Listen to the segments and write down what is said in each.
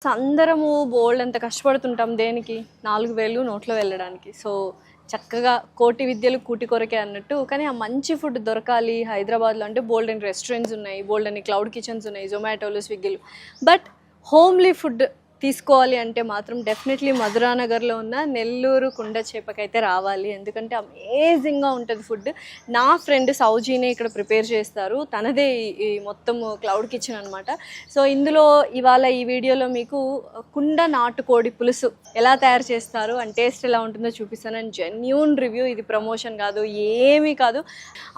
అందరము బోల్డంత కష్టపడుతుంటాం దేనికి 4000 నోట్లో వెళ్ళడానికి. సో చక్కగా కోటి విద్యలు కూటి కొరకే అన్నట్టు. కానీ ఆ మంచి ఫుడ్ దొరకాలి హైదరాబాద్లో అంటే బోల్డెన్ రెస్టారెంట్స్ ఉన్నాయి, బోల్డెన్ క్లౌడ్ కిచెన్స్ ఉన్నాయి, జొమాటోలు, స్విగ్గీలు. బట్ హోమ్లీ ఫుడ్ తీసుకోవాలి అంటే మాత్రం డెఫినెట్లీ మధురానగర్లో ఉన్న నెల్లూరు కుండ చేపకైతే రావాలి. ఎందుకంటే అమేజింగ్గా ఉంటుంది ఫుడ్. నా ఫ్రెండ్ సౌజీనే ఇక్కడ ప్రిపేర్ చేస్తారు, తనదే ఈ మొత్తం క్లౌడ్ కిచెన్ అనమాట. సో ఇందులో ఇవాళ ఈ వీడియోలో మీకు కుండ నాటుకోడి పులుసు ఎలా తయారు చేస్తారు అండ్ టేస్ట్ ఎలా ఉంటుందో చూపిస్తాను. అండ్ జెన్యూన్ రివ్యూ, ఇది ప్రమోషన్ కాదు, ఏమీ కాదు.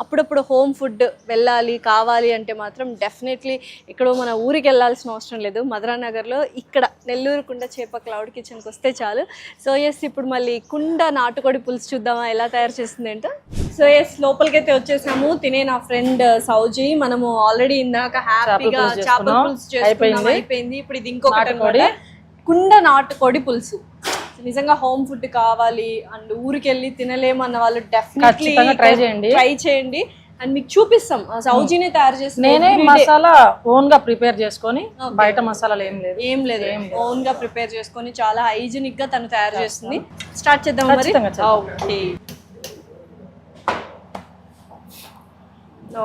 అప్పుడప్పుడు హోమ్ ఫుడ్ వెళ్ళాలి కావాలి అంటే మాత్రం డెఫినెట్లీ ఇక్కడ మన ఊరికి వెళ్ళాల్సిన అవసరం లేదు. మధురానగర్లో ఇక్కడ నెల్లూరు కుండ చేప క్లౌడ్ కిచెన్కి వస్తే చాలు. సో ఎస్, ఇప్పుడు మళ్ళీ కుండ నాటుకోడి పులుసు చూద్దామా ఎలా తయారు చేస్తుంది ఏంటో. సో ఎస్, లోపలికైతే వచ్చేసాము. తినే నా ఫ్రెండ్ సౌజీ. మనము ఆల్రెడీ ఇందాక హ్యాపీగా చేపల పులుసు చేసుకున్నాం, అయిపోయింది. ఇప్పుడు ఇది ఇంకొకటి అన్నమాట, కుండ నాటుకోడి పులుసు. నిజంగా హోమ్ ఫుడ్ కావాలి అండ్ ఊరికి వెళ్ళి తినలేమన్న వాళ్ళు డెఫినెట్లీ ట్రై చేయండి. అండ్ మీకు చూపిస్తాం, సౌజీనే తయారు చేస్తుంది. నేనే మసాలా ఓన్ గా ప్రిపేర్ చేసుకొని, బయట మసాలాలు ఏం లేదు ఓన్ గా ప్రిపేర్ చేసుకొని చాలా హైజీనిక్ గా తను తయారు చేస్తుంది. స్టార్ట్ చేద్దాం మరి.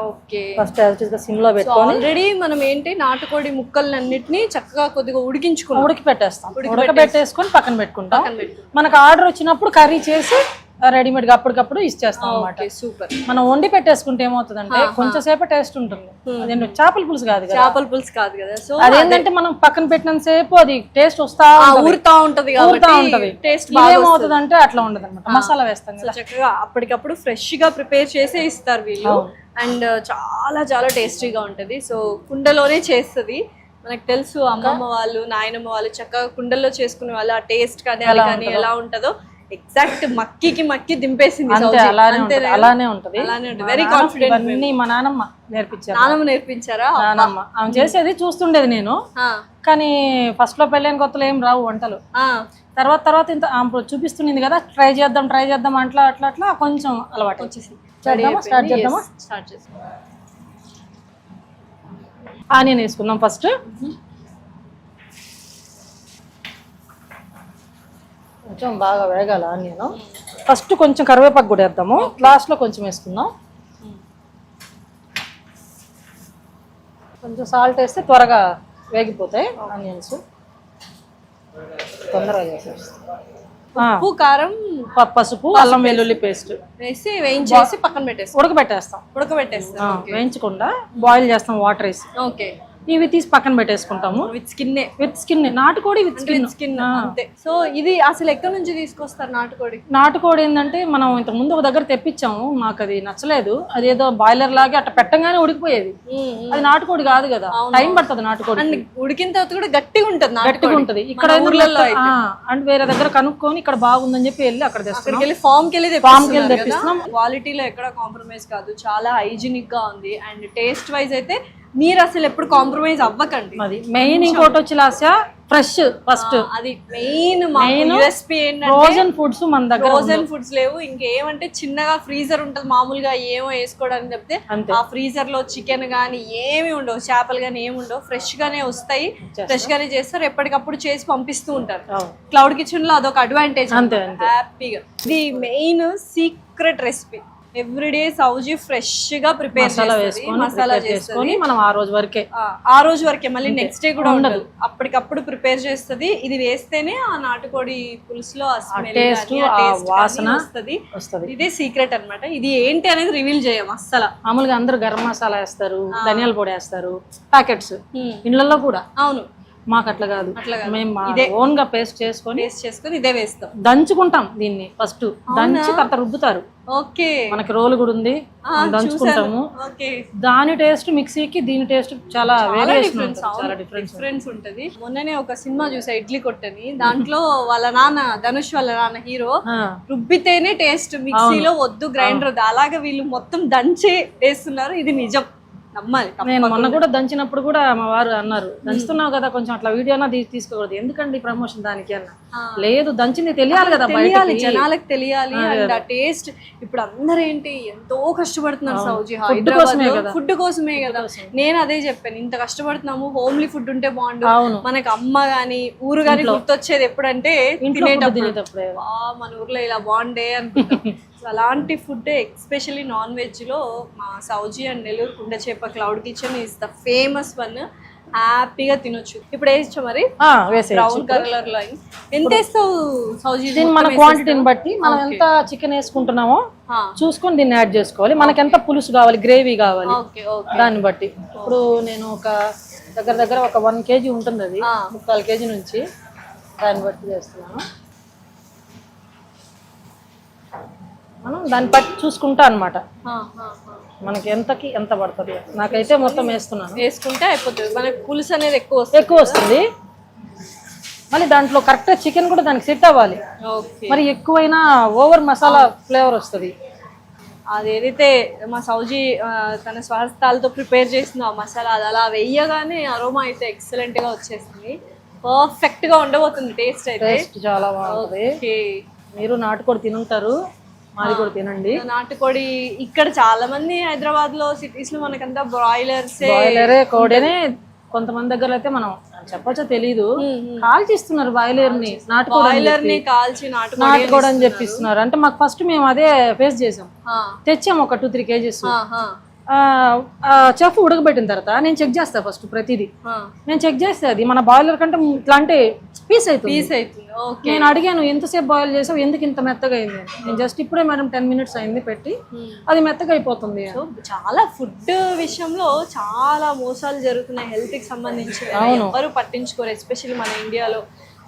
ఓకే, ఫస్ట్ సిమ్ లో పెట్టుకొని ఆల్రెడీ మనం ఏంటి నాటుకోడి ముక్కలన్నిటిని చక్కగా కొద్దిగా ఉడకబెట్టేసుకొని పక్కన పెట్టుకుంటాం. మనకు ఆర్డర్ వచ్చినప్పుడు కర్రీ చేసి రెడీమేడ్ గా అప్పటికప్పుడు ఇచ్చేస్తాం అన్నమాట. సూపర్. మనం వండి పెట్టేసుకుంటే ఏమవుతుందంటే కొంచెం సేపు టేస్ట్ ఉంటుంది. అదేంటి చేపల పులుసు కాదు కదా. సో అదేంటంటే మనం పక్కన పెట్టినంత సేపు అది టేస్ట్ ఊరుతా ఉంటది. టేస్ట్ ఏమవుతుంది అట్లా ఉండదు అనమాట. మసాలా వేస్తాం కదా, చక్కగా అప్పటికప్పుడు ఫ్రెష్ గా ప్రిపేర్ చేసే ఇస్తారు వీళ్ళు. అండ్ చాలా చాలా టేస్టీగా ఉంటది. సో కుండలోనే చేస్తుంది. మనకు తెలుసు అమ్మమ్మ వాళ్ళు, నాయనమ్మ వాళ్ళు చక్కగా కుండల్లో చేసుకునే వాళ్ళు. ఆ టేస్ట్ కానీ అది కానీ ఎలా ఉంటుందో ఎగ్జాక్ట్ మక్కి దింపేసింది. అలానే ఉంటది. Very confident. మా నానమ్మ నేర్పించారు. నానమ్మ నేర్పించారా? నానమ్మ ఆమె చేసేది చూస్తుండేది నేను. కానీ ఫస్ట్ లో పెళ్ళైన కొత్తలో ఏం రావు వంటలు. తర్వాత ఇంత చూపిస్తుంది కదా, ట్రై చేద్దాం అట్లా కొంచెం అలవాటు వచ్చేసి. స్టార్ట్ చేద్దామా? ఆనియన్ వేసుకుందాం ఫస్ట్. కొంచెం బాగా వేగాల ఆనియన్. ఫస్ట్ కొంచెం కరివేపాకు కూడా వేద్దాము, లాస్ట్ లో కొంచెం వేసుకుందాం. కొంచెం సాల్ట్ వేస్తే త్వరగా వేగిపోతాయి ఆనియన్స్, తొందరగా చేసేస్తాం. ఉప్పు, కారం, పసుపు, అల్లం వెల్లుల్లి పేస్ట్ వేసి వేయించేసి పక్కన ఉడకబెట్టేస్తాం. వేయించకుండా బాయిల్ చేస్తాం వాటర్ వేసి. ఓకే, ఇవి తీసి పక్కన పెట్టేసుకుంటాము. విత్ స్కిన్ నాటుకోడి విత్ స్కిన్ అంతే. సో ఇది అసలు ఎక్కడి నుంచి తీసుకొస్తారు నాటుకోడి ఏంటంటే మనం ఇంతకు ముందు ఒక దగ్గర తెప్పించాము, మాకు అది నచ్చలేదు. అదేదో బాయిలర్ లాగా అట్లా పెట్టంగానే ఉడికిపోయేది. అది నాటుకోడి కాదు కదా, టైం పడుతుంది. నాటుకోడి ఉడికిన తర్వాత కూడా గట్టిగా ఉంటది. ఇక్కడ అంటే వేరే దగ్గర కనుక్కొని ఇక్కడ బాగుందని చెప్పి వెళ్ళి అక్కడ తెస్తాం. ఫామ్ కి వెళ్ళి తెప్పిస్తున్నాం. క్వాలిటీలో ఎక్కడ కాంప్రమైజ్ కాదు, చాలా హైజీనిక్ గా ఉంది. అండ్ టేస్ట్ వైజ్ అయితే మీరు అసలు ఎప్పుడు కాంప్రమైజ్ అవ్వకండి. అది మెయిన్. ఇంకోటి వచ్చి లాస్య ఫ్రెష్ ఫస్ట్, అది మెయిన్ యూఎస్పీ ఏంటంటే ఫ్రోజన్ ఫుడ్స్ మన దగ్గర. ఫ్రోజన్ ఫుడ్స్ లేవు. ఇంకేమంటే చిన్నగా ఫ్రీజర్ ఉంటుంది మామూలుగా ఏమో వేసుకోవడానికి చెప్తే, ఆ ఫ్రీజర్ లో చికెన్ గానీ ఏమి ఉండవు, చేపలు గానీ ఏమి ఉండవు, ఫ్రెష్ గానే వస్తాయి, ఫ్రెష్ గానే చేస్తారు, ఎప్పటికప్పుడు చేసి పంపిస్తూ ఉంటారు. క్లౌడ్ కిచెన్ లో అదొక అడ్వాంటేజ్. హ్యాపీగా ఇది మెయిన్ సీక్రెట్ రెసిపీ. ఎవ్రీడే సౌజీ ఫ్రెష్ గా ప్రిపేర్ మసాలా చేసుకొని మనం ఆ రోజు వరకే మళ్ళీ నెక్స్ట్ డే కూడా ఉండదు, అప్పటికప్పుడు ప్రిపేర్ చేస్తుంది. ఇది వేస్తేనే ఆ నాటుకోడి పులుసులో వాసన వస్తుంది. ఇదే సీక్రెట్ అన్నమాట. ఇది ఏంటి అనేది రివీల్ చేయం అస్సలు. మామూలుగా అందరూ గరం మసాలా వేస్తారు, ధనియాల పొడి వేస్తారు ప్యాకెట్స్ ఇళ్లలో కూడా. అవును, మాకు అట్లా కాదు. మేము ఓన్ గా పేస్ట్ చేసుకొని ఇదే వేస్తాం. దంచుకుంటాం దీన్ని. ఫస్ట్ దంచి తర్వాత రుబ్బుతారు. ఓకే, మనకి రోల్ కూడా ఉంది, దంచుకుంటాము. దాని టేస్ట్ మిక్సీకి దీని టేస్ట్ చాలా డిఫరెన్స్ ఉంటది. మొన్ననే ఒక సినిమా చూసా, ఇడ్లీ కొట్టని. దాంట్లో వాళ్ళ నాన్న ధనుష్ వాళ్ళ నాన్న హీరో రుబ్బితేనే టేస్ట్, మిక్సీలో వద్దు గ్రైండర్ వద్దు, అలాగే వీళ్ళు మొత్తం దంచే వేస్తున్నారు. ఇది నిజం. నమ్మాలి. నేను మొన్న కూడా దంచినప్పుడు కూడా మా వారు అన్నారు, దంచుతున్నావు కదా కొంచెం అట్లా వీడియోనా తీసుకోకూడదు, ఎందుకండి ప్రమోషన్ దానికి అన్న. లేదు, దంచింది తెలియాలి కదా, తెలియాలి, జనాలకు తెలియాలి. అండ్ ఆ టేస్ట్ ఇప్పుడు అందరూ ఏంటి ఎంతో కష్టపడుతున్నారు సౌజీ, హైదరాబాద్ ఫుడ్ కోసమే కదా. నేను అదే చెప్పాను, ఇంత కష్టపడుతున్నాము, హోమ్లీ ఫుడ్ ఉంటే బాగుండు. మనకి అమ్మ గాని ఊరు గాని గుర్తొచ్చేది ఎప్పుడంటే తినేటప్పుడు, మన ఊర్లో ఇలా బాగుండే అనుకుంటాం. అలాంటి ఫుడ్ ఎస్పెషల్లీ నాన్ వెజ్ లో మా సౌజీ అండ్ నెల్లూరు కుండ చేప cloud kitchen is the famous one. హ్యాపీగా తినొచ్చు. ఇప్పుడు వేయచ్చు మరి బ్రౌన్ కలర్ లో. ఎంత వేస్తావు సౌజీ? మన క్వాంటిటీని బట్టి మనం ఎంత చికెన్ వేసుకుంటున్నామో చూసుకొని దీన్ని యాడ్ చేసుకోవాలి. మనకి ఎంత పులుసు కావాలి, గ్రేవీ కావాలి, దాన్ని బట్టి. ఇప్పుడు నేను ఒక దగ్గర ఒక 1 kg ఉంటుంది, అది 3/4 kg నుంచి, దాన్ని బట్టి చేస్తున్నాను. మనం దాన్ని బట్టి చూసుకుంటా అనమాట, మనకి ఎంతకి ఎంత పడుతుంది. నాకైతే మొత్తం వేసుకుంటే అయిపోతుంది. మనకి పులుసు అనేది ఎక్కువ వస్తుంది. మళ్ళీ దాంట్లో కరెక్ట్ చికెన్ కూడా దానికి సెట్ అవ్వాలి. మరి ఎక్కువైనా ఓవర్ మసాలా ఫ్లేవర్ వస్తుంది. అది ఏదైతే మా సౌజీ తన స్వహస్తాలతో ప్రిపేర్ చేసిన ఆ మసాలా, అది అలా వేయగానే అరోమా అయితే ఎక్సలెంట్ గా వచ్చేస్తుంది. పర్ఫెక్ట్ గా ఉండబోతుంది టేస్ట్ అయితే. టేస్ట్ చాలా బాగుంటుంది. మీరు నాటుకోడి తినుంటారు, మాది కూడా తినండి. నాటుకోడి ఇక్కడ చాలా మంది హైదరాబాద్ లో సిటీస్ లో మనకంతా బాయిలరే కోడేనే. కొంతమంది దగ్గర అయితే మనం చెప్పచ్చో తెలీదు, కాల్చిస్తున్నారు బాయిలర్ ని, నాటుకోడి కాల్చి నాటుకోడి అని చెప్పిస్తున్నారు. అంటే మాకు ఫస్ట్ మేము అదే ఫేస్ చేసాం. తెచ్చాము ఒక 2-3 kgs. చెఫ్ ఉడకబెట్టిన తర్వాత నేను చెక్ చేస్తా ఫస్ట్ ప్రతిదీ. నేను చెక్ చేస్తే అది మన బాయిలర్ కంటే ఇట్లా అంటే పీస్ అవుతుంది. నేను అడిగాను, ఎంతసేపు బాయిల్ చేసావు, ఎందుకు ఇంత మెత్తగా అయింది? నేను జస్ట్ ఇప్పుడే మేడం 10 minutes అయింది పెట్టి, అది మెత్తగా అయిపోతుంది. చాలా ఫుడ్ విషయంలో చాలా మోసాలు జరుగుతున్నాయి హెల్త్ కి సంబంధించి. ఎవరు పట్టించుకోరు, ఎస్పెషల్లీ మన ఇండియాలో.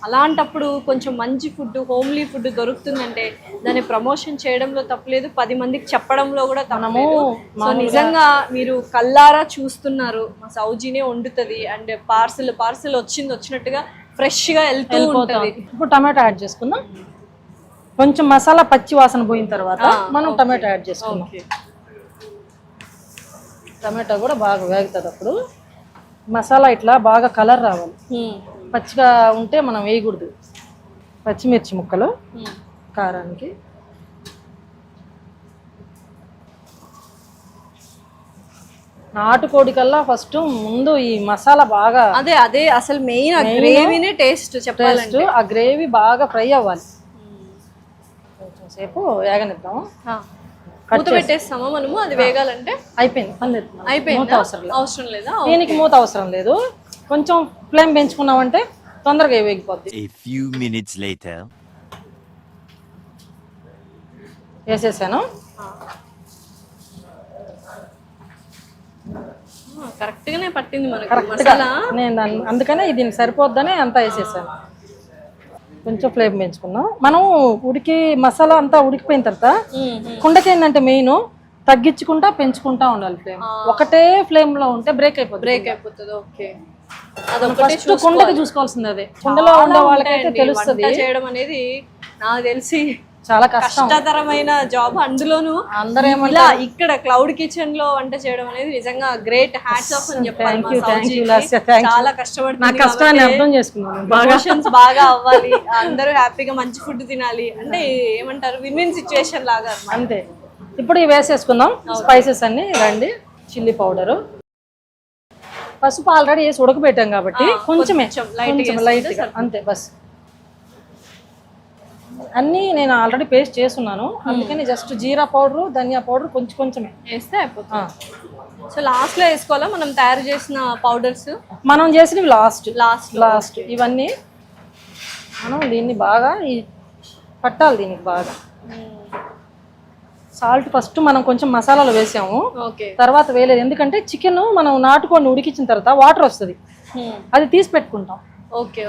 అలాంటప్పుడు కొంచెం మంచి ఫుడ్, హోమ్లీ ఫుడ్ దొరుకుతుందంటే దాన్ని ప్రమోషన్ చేయడంలో తప్పలేదు, 10 మందికి చెప్పడంలో కూడా తప్పలేదు. సో నిజంగా మీరు కల్లారా చూస్తున్నారు, మా సౌజీనే వండుతుంది. అండ్ పార్సల్ వచ్చినట్టుగా ఫ్రెష్ గా వెళ్తూ ఉంటుంది. ఇప్పుడు టమాటో యాడ్ చేసుకుందాం. కొంచెం మసాలా పచ్చి వాసన పోయిన తర్వాత మనం టమాటో యాడ్ చేసుకుందాం. టమాటో కూడా బాగా వేగుతుంది. అప్పుడు మసాలా ఇట్లా బాగా కలర్ రావాలి. పచ్చిగా ఉంటే మనం వేయకూడదు. పచ్చిమిర్చి ముక్కలు కారానికి. నాటుకోడి కల్లా ఫస్ట్ ముందు ఈ మసాలా బాగా అదే అసలు మెయిన్ గ్రేవీనే టేస్ట్ చెప్పాలంటే. ఆ గ్రేవీ బాగా ఫ్రై అవ్వాలి. కొంచెం సేపు వేగనిద్దాం. మూత పెట్టేస్తామా మనము అది వేగాలంటే? అయిపోయింది. మూత అవసరం లేదా? దీనికి మూత అవసరం లేదు. కొంచెం ఫ్లేమ్ పెంచుకున్నామంటే తొందరగా వేగిపోద్ది. వేసేసాను. కరెక్ట్ గానే పట్టింది మనకి మసాలా. నేను అందుకనే దీనికి సరిపోద్దని అంతా వేసేసాను. కొంచెం ఫ్లేమ్ పెంచుకున్నాం. మనం మసాలా అంతా ఉడికిపోయిన తర్వాత కుండకి ఏంటంటే మెయిన్ తగ్గించుకుంటా పెంచుకుంటా ఉండాలి ఫ్లేమ్. ఒకటే ఫ్లేమ్ లో ఉంటే బ్రేక్ అయిపోతుంది. ఓకే, ఫస్ట్ కుండకి చూసుకోవాల్సింది అదే. కుండలో ఉండే వాళ్ళకైతే తెలుస్తుంది. చేయడం అనేది నాకు తెలిసి చాలా కష్టతరమైన జాబ్. అందులోనూ అందరూ ఇక్కడ క్లౌడ్ కిచెన్ లో వంట చేయడం అనేది నిజంగా గ్రేట్. హ్యాట్స్ ఆఫ్ అని చెప్పాలి. చాలా కష్టపడుతుంది. బాగా అవ్వాలి, అందరూ హ్యాపీగా మంచి ఫుడ్ తినాలి అంటే ఏమంటారు, విన్ సిచ్యువేషన్ లాగా అంతే. ఇప్పుడు ఇవి వేసేసుకుందాం. స్పైసెస్ అన్ని రండి. చిల్లీ పౌడరు, పసుపు ఆల్రెడీ వేసి ఉడకబెట్టాం కాబట్టి కొంచెమే లైట్ అంతే. బస్ అన్నీ నేను ఆల్రెడీ పేస్ట్ చేస్తున్నాను, అందుకని జస్ట్ జీరా పౌడరు, ధనియా పౌడర్ కొంచెమే వేస్తే అయిపోతుంది. సో లాస్ట్ లో వేసుకోవాలా మనం తయారు చేసిన పౌడర్స్? మనం చేసినవి లాస్ట్. ఇవన్నీ మనం దీన్ని బాగా పట్టాలి. దీనికి బాగా సాల్ట్ ఫస్ట్ మనం కొంచెం మసాలాలు వేసాము, తర్వాత వేయలేదు. ఎందుకంటే చికెన్ మనం నాటుకొని ఉడికించిన తర్వాత వాటర్ వస్తుంది, అది తీసి పెట్టుకుంటాం.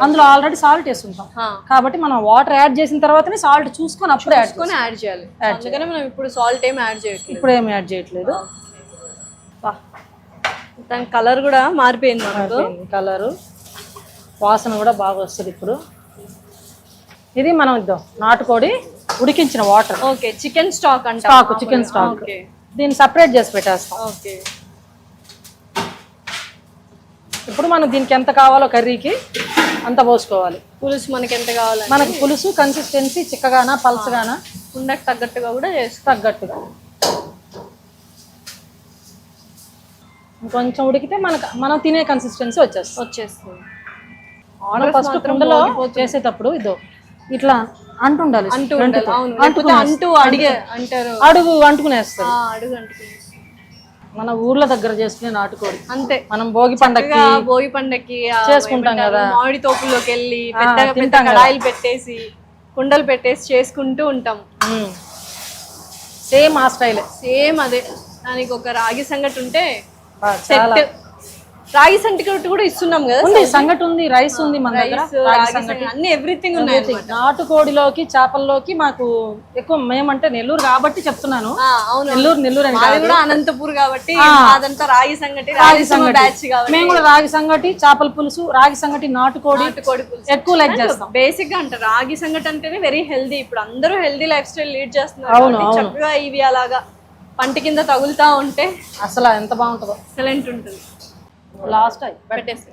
అందులో ఆల్రెడీ సాల్ట్ వేసుకుంటాం కాబట్టి మనం వాటర్ యాడ్ చేసిన తర్వాతనే సాల్ట్ చూసుకొని అప్పుడు యాడ్ చేయాలి. అందుకనే మనం ఇప్పుడు సాల్ట్ ఏం యాడ్ చేయట్లేదు. ఇప్పుడు ఏం యాడ్ చేయట్లేదు. దాని కలర్ కూడా మారిపోయింది. కలరు వాసన కూడా బాగా వస్తుంది. ఇప్పుడు ఇది మనం ఇద్దాం నాటుకోడి ఉడికించిన water. Okay, chicken stock chicken stock. దీన్ని సపరేట్ చేసి పెట్టేస్తాం. ఇప్పుడు మనం దీనికి ఎంత కావాలో కర్రీకి అంత పోసుకోవాలి. పులుసు మనకి ఎంత కావాలంటే మనకి పులుసు కన్సిస్టెన్సీ చిక్కగానా పల్చగానా కుండకు తగ్గట్టుగా కూడా తగ్గట్టుగా కొంచెం ఉడికితే మనం తినే కన్సిస్టెన్సీ వచ్చేస్తుంది. ఫస్ట్ కుండలో చేసేటప్పుడు ఇదో ఇట్లా అంటుండాలి, అడుగు అంటుకునేస్తుంది. మన ఊర్ల దగ్గర చేసుకునే నాటుకోడి అంతే. మనం భోగి పండగకి చేసుకుంటాం కదా, మామిడి తోపుల్లోకి వెళ్ళి పెద్ద కడాయిలు పెట్టేసి కుండలు పెట్టేసి చేసుకుంటూ ఉంటాం. సేమ్ ఆ స్టైల్, సేమ్ అదే. దానికి ఒక రాగి సంగటి ఉంటే సెట్. రాగి సంగటి కూడా ఇస్తున్నాం కదా, ఉంది సంగటి ఉంది, రైస్ ఉంది మన దగ్గర, అన్ని ఎవ్రీథింగ్ ఉన్నాయి. నాటుకోడిలోకి చేపల్లోకి మాకు ఎక్కువ, మేమంటే నెల్లూరు కాబట్టి చెప్తున్నాను. నెల్లూరు కూడా అనంతపూర్ కాబట్టి అదంతా రాగి సంగటి బ్యాచ్ కాబట్టి మేము కూడా రాగి సంగటి, చేపల పులుసు, రాగి సంగటి, నాటుకోడి పులుసు ఎక్కువ లైక్ చేస్తాం. బేసిక్ గా అంటారు రాగి సంగటి అంటేనే వెరీ హెల్దీ. ఇప్పుడు అందరూ హెల్దీ లైఫ్ స్టైల్ లీడ్ చేస్తున్నారు. చక్కగా ఇవి అలాగా పంట కింద తగులుతా ఉంటే అసలు ఎంత బాగుంటుందో, ఎక్సలెంట్ ఉంటుంది. లాస్ట్ పెట్టేసి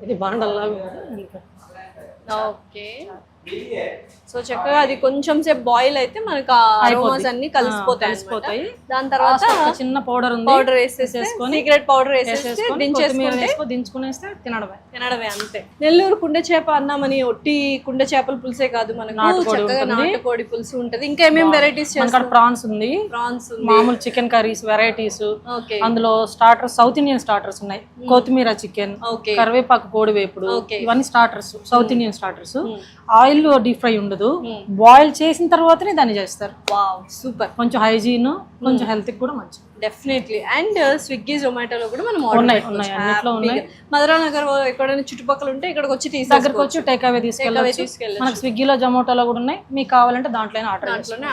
ఇది బాండల్లాగా. ఓకే, సో చక్కగా అది కొంచెం సేపు బాయిల్ అయితే మనకు అరోమాస్ అన్ని కలిసిపోతాయి. దాని తర్వాత చిన్న పౌడర్ వేసేసుకొని సీక్రెట్ పౌడర్ వేసేసి దించుకునేస్తే తినడమే అంతే. నెల్లూరు కుండ చేప అన్నామని ఒట్టి కుండ చేపల పులుసే కాదు, మనకు నాటుకోడి పులుసు ఉంటది. ఇంకా ఏమేమి వెరైటీస్ చేస్తారు? ప్రాన్స్ ఉంది, మామూలు చికెన్ కర్రీస్ వెరైటీస్, అందులో స్టార్టర్స్ సౌత్ ఇండియన్ స్టార్టర్స్ ఉన్నాయి. కొత్తిమీర చికెన్, కరివేపాకు కోడి వేపుడు, ఇవన్నీ starters south Indian starters. Oil deep fry ఉండదు, బాయిల్ చేసిన తర్వాతనే దాన్ని చేస్తారు. Wow, super. కొంచెం హైజీన్, కొంచెం హెల్త్ కూడా మంచిది. డెఫినెట్లీ. అండ్ స్విగ్గీ జొమాటోలో కూడా మనం మధురా నగర్ ఎక్కడైనా చుట్టుపక్కల ఉంటే ఇక్కడికి వచ్చి దగ్గరకు వచ్చి టేక్ అవే తీసుకెళ్ళచ్చు. మనకి స్విగ్గీలో జొమాటోలో కూడా ఉన్నాయి, మీకు కావాలంటే దాంట్లోనే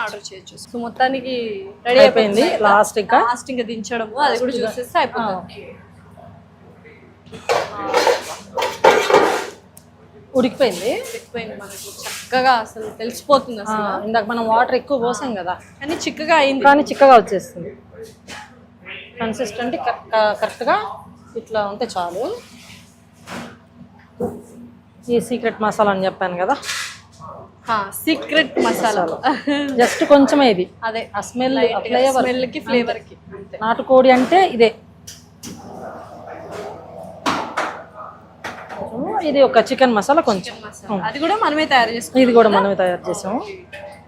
ఆర్డర్ చేయొచ్చు. సో మొత్తానికి రెడీ అయిపోయింది. లాస్ట్ ఇంకా దించడము అది కూడా చూసేస్తే అయిపోతుంది. ఉడికిపోయింది మనకు చక్కగా అసలు తెలిసిపోతుంది. అసలు ఇందాక మనం వాటర్ ఎక్కువ పోసాం కదా, కానీ చిక్కగా అయింది, కానీ చిక్కగా వచ్చేస్తుంది. కన్సిస్టెంట్ కరెక్ట్గా ఇట్లా ఉంటే చాలు. ఈ సీక్రెట్ మసాలా అని చెప్పాను కదా, సీక్రెట్ మసాలా జస్ట్ కొంచెమే ఇది. అదే ఆ స్మెల్ ఫ్లేవర్ కి. నాటుకోడి అంటే ఇదే. ఇది ఒక చికెన్ మసాలా కొంచెం, అది కూడా మనమే తయారు చేసాం. ఇది కూడా మనమే తయారు చేసాము.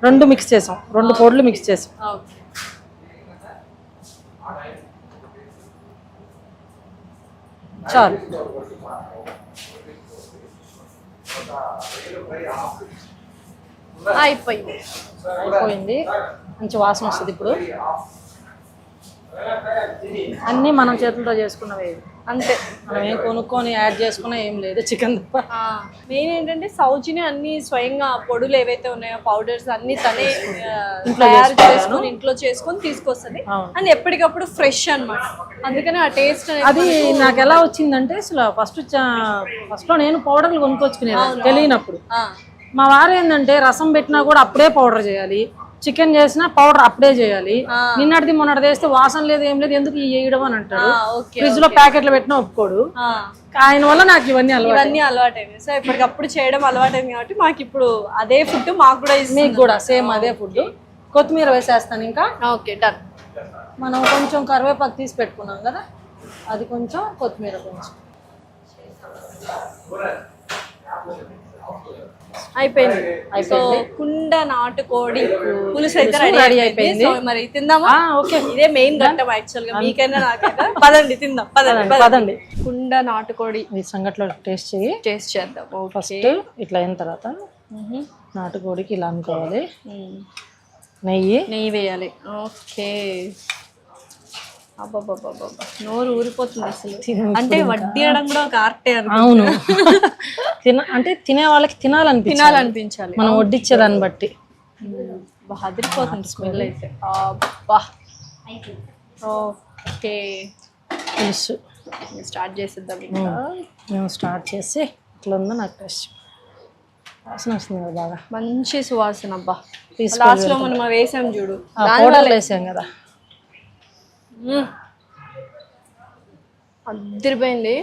రెండు మిక్స్ చేసాం, రెండు పొడులు మిక్స్ చేసాం. చాలు. అయిపోయింది. మంచి వాసన వస్తుంది. ఇప్పుడు అన్నీ మనం చేతులతో చేసుకున్నవి అంతే, మనం ఏం కొనుక్కొని యాడ్ చేసుకున్నా ఏం లేదు, చికెన్ తప్ప. మెయిన్ ఏంటంటే సౌజీని అన్ని స్వయంగా పొడులు ఏవైతే ఉన్నాయో పౌడర్స్ అన్ని తనే తయారు చేసుకొని ఇంట్లో చేసుకొని తీసుకొస్తుంది. అండ్ ఎప్పటికప్పుడు ఫ్రెష్ అన్నమాట, అందుకని ఆ టేస్ట్ అది నాకు ఎలా వచ్చిందంటే అసలు ఫస్ట్ లో నేను పౌడర్లు కొనుక్కొచ్చుకునేది తెలియనప్పుడు. మా వారు ఏంటంటే రసం పెట్టినా కూడా అప్పుడే పౌడర్ చేయాలి, చికెన్ చేసినా పౌడర్ అప్పుడే చేయాలి. నిన్నటిది మొన్నటి వేస్తే వాసన లేదు ఏం లేదు, ఎందుకు వేయడం అని అంటాడు. ఫ్రిడ్జ్ లో ప్యాకెట్లు పెట్టినా ఒప్పుకోడు. ఆయన వల్ల నాకు ఇవన్నీ అలవాటైంది. సో ఇప్పటికప్పుడు చేయడం అలవాటైంది కాబట్టి మాకు ఇప్పుడు అదే ఫుడ్ మాకు కూడా మీకు కూడా సేమ్ అదే ఫుడ్. కొత్తిమీర వేసేస్తాను ఇంకా. Okay, done. మనం కొంచెం కరివేపాకు తీసి పెట్టుకున్నాం కదా, అది కొంచెం, కొత్తిమీర కొంచెం. అయిపోయింది. సో కుండ నాటుకోడి పులుసు అయితే రెడీ అయిపోయింది. మరి తిందామా? ఓకే, ఇదే మెయిన్ ఘట్టం యాక్చువల్ గా, మీకైనా నాకైనా. పదండి తిందాం, పదండి. కుండ నాటుకోడి ఈ సంగట్లో టేస్ట్ చేద్దాం. ఫస్ట్ ఇట్లా అయిన తర్వాత నాటుకోడికి ఇలా అనుకోవాలి, నెయ్యి వేయాలి. ఓకే, అబ్బాబ్బాబ్బా నోరు ఊరిపోతుంది అసలు. అంటే వడ్డీయడం కూడా ఒక ఆర్టే. అవును, అంటే తినే వాళ్ళకి తినాలనిపించాలి మనం వడ్డిచ్చేదాన్ని బట్టి. అదిరిపోతుంది స్మెల్ అయితే. అబ్బా, ఓకే, పులుసు స్టార్ట్ చేసేద్దాం. మేము స్టార్ట్ చేసి ఇట్లా ఉందో నాకు టేస్ట్ వాసన వస్తుంది కదా, బాగా మంచి సువాసన. అబ్బా, లాస్ట్ లో మనం వేసాం చూడు, పౌడర్లు వేసాం కదా, అదిరిపోయింది.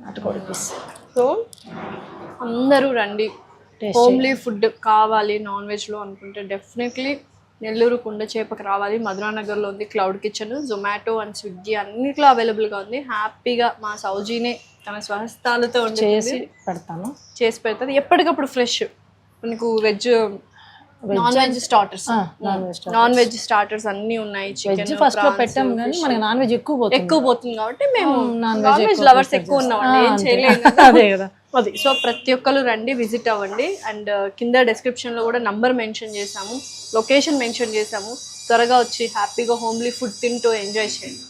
నాటుకోడి పీస్ సో అందరూ రండి, హోమ్లీ ఫుడ్ కావాలి నాన్ వెజ్లో అనుకుంటే డెఫినెట్లీ నెల్లూరు కుండ చేపకు రావాలి. మధురానగర్లో ఉంది cloud kitchen, Zomato and Swiggy అన్నిట్లో అవైలబుల్గా ఉంది. హ్యాపీగా మా సౌజీనే తన స్వహస్తాలతో చేసి పెడతాను, చేసి పెడతాను. ఎప్పటికప్పుడు ఫ్రెష్ మీకు veg non veg starters, non veg starters అన్నీ ఉన్నాయి. చికెన్ ఫస్ట్ లో పెట్టాం కానీ మనకి నాన్ వెజ్ ఎక్కువ పోతుంది కాబట్టి మేము నాన్ వెజ్ లవర్స్ ఎక్కువ ఉన్నామండి, ఏం చేయలేదు. అదే కదా అది. సో ప్రతి ఒక్కరు రండి, విజిట్ అవ్వండి. అండ్ కింద డెస్క్రిప్షన్లో కూడా నంబర్ మెన్షన్ చేసాము, లొకేషన్ మెన్షన్ చేసాము. త్వరగా వచ్చి హ్యాపీగా హోమ్లీ ఫుడ్ తింటూ ఎంజాయ్ చేయండి.